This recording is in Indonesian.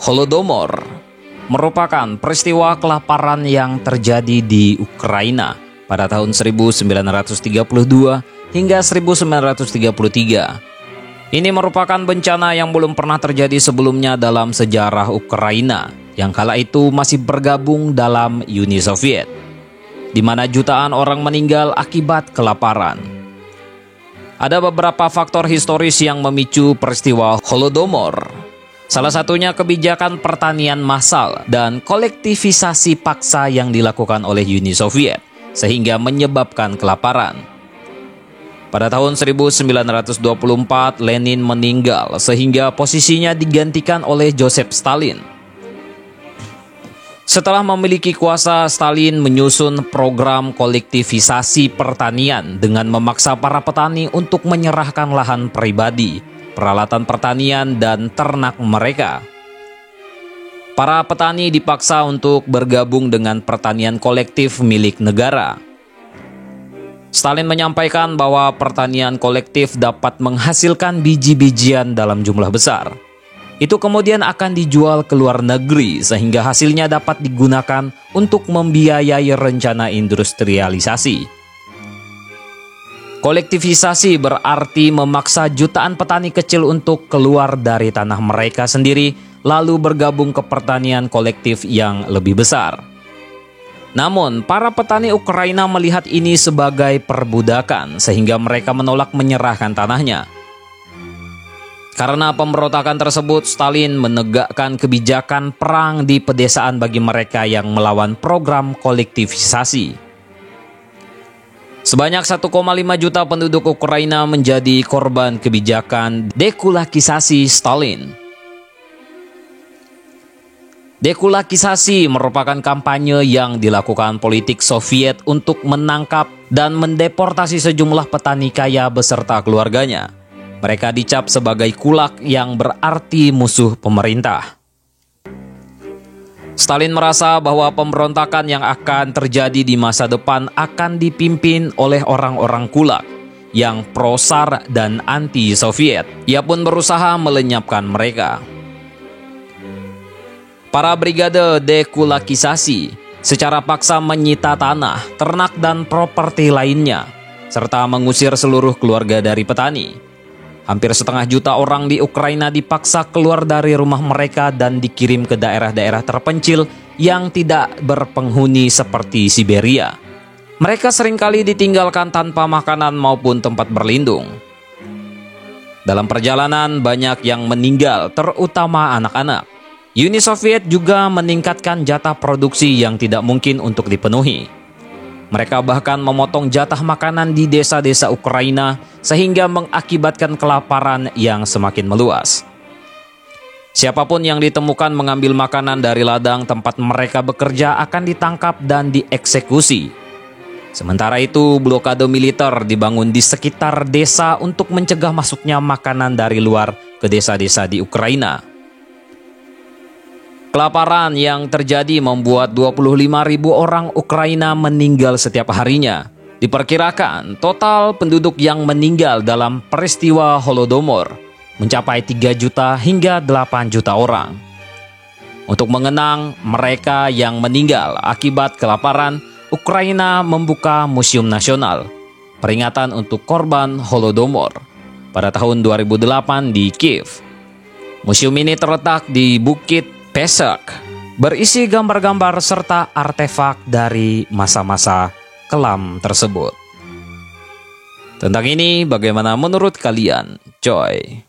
Holodomor merupakan peristiwa kelaparan yang terjadi di Ukraina pada tahun 1932 hingga 1933. Ini merupakan bencana yang belum pernah terjadi sebelumnya dalam sejarah Ukraina yang kala itu masih bergabung dalam Uni Soviet, di mana jutaan orang meninggal akibat kelaparan. Ada beberapa faktor historis yang memicu peristiwa Holodomor. Salah satunya kebijakan pertanian massal dan kolektivisasi paksa yang dilakukan oleh Uni Soviet, sehingga menyebabkan kelaparan. Pada tahun 1924, Lenin meninggal sehingga posisinya digantikan oleh Joseph Stalin. Setelah memiliki kuasa, Stalin menyusun program kolektivisasi pertanian dengan memaksa para petani untuk menyerahkan lahan pribadi, peralatan pertanian, dan ternak mereka. Para petani dipaksa untuk bergabung dengan pertanian kolektif milik negara. Stalin menyampaikan bahwa pertanian kolektif dapat menghasilkan biji-bijian dalam jumlah besar. Itu kemudian akan dijual ke luar negeri sehingga hasilnya dapat digunakan untuk membiayai rencana industrialisasi. Kolektivisasi berarti memaksa jutaan petani kecil untuk keluar dari tanah mereka sendiri lalu bergabung ke pertanian kolektif yang lebih besar. Namun, para petani Ukraina melihat ini sebagai perbudakan sehingga mereka menolak menyerahkan tanahnya. Karena pemberontakan tersebut, Stalin menegakkan kebijakan perang di pedesaan bagi mereka yang melawan program kolektivisasi. Sebanyak 1,5 juta penduduk Ukraina menjadi korban kebijakan dekulakisasi Stalin. Dekulakisasi merupakan kampanye yang dilakukan politik Soviet untuk menangkap dan mendeportasi sejumlah petani kaya beserta keluarganya. Mereka dicap sebagai kulak yang berarti musuh pemerintah. Stalin merasa bahwa pemberontakan yang akan terjadi di masa depan akan dipimpin oleh orang-orang kulak yang pro-Tsar dan anti-Soviet. Ia pun berusaha melenyapkan mereka. Para brigade dekulakisasi secara paksa menyita tanah, ternak, dan properti lainnya, serta mengusir seluruh keluarga dari petani. Hampir 1,5 juta orang di Ukraina dipaksa keluar dari rumah mereka dan dikirim ke daerah-daerah terpencil yang tidak berpenghuni seperti Siberia. Mereka seringkali ditinggalkan tanpa makanan maupun tempat berlindung. Dalam perjalanan banyak yang meninggal, terutama anak-anak. Uni Soviet juga meningkatkan jatah produksi yang tidak mungkin untuk dipenuhi. Mereka bahkan memotong jatah makanan di desa-desa Ukraina sehingga mengakibatkan kelaparan yang semakin meluas. Siapapun yang ditemukan mengambil makanan dari ladang tempat mereka bekerja akan ditangkap dan dieksekusi. Sementara itu, blokade militer dibangun di sekitar desa untuk mencegah masuknya makanan dari luar ke desa-desa di Ukraina. Kelaparan yang terjadi membuat 25.000 orang Ukraina meninggal setiap harinya. Diperkirakan total penduduk yang meninggal dalam peristiwa Holodomor mencapai 3 juta hingga 8 juta orang. Untuk mengenang mereka yang meninggal akibat kelaparan, Ukraina membuka Museum Nasional peringatan untuk korban Holodomor pada tahun 2008 di Kiev. Museum ini terletak di Bukit Pesk, berisi gambar-gambar serta artefak dari masa-masa kelam tersebut. Tentang ini, bagaimana menurut kalian, coy?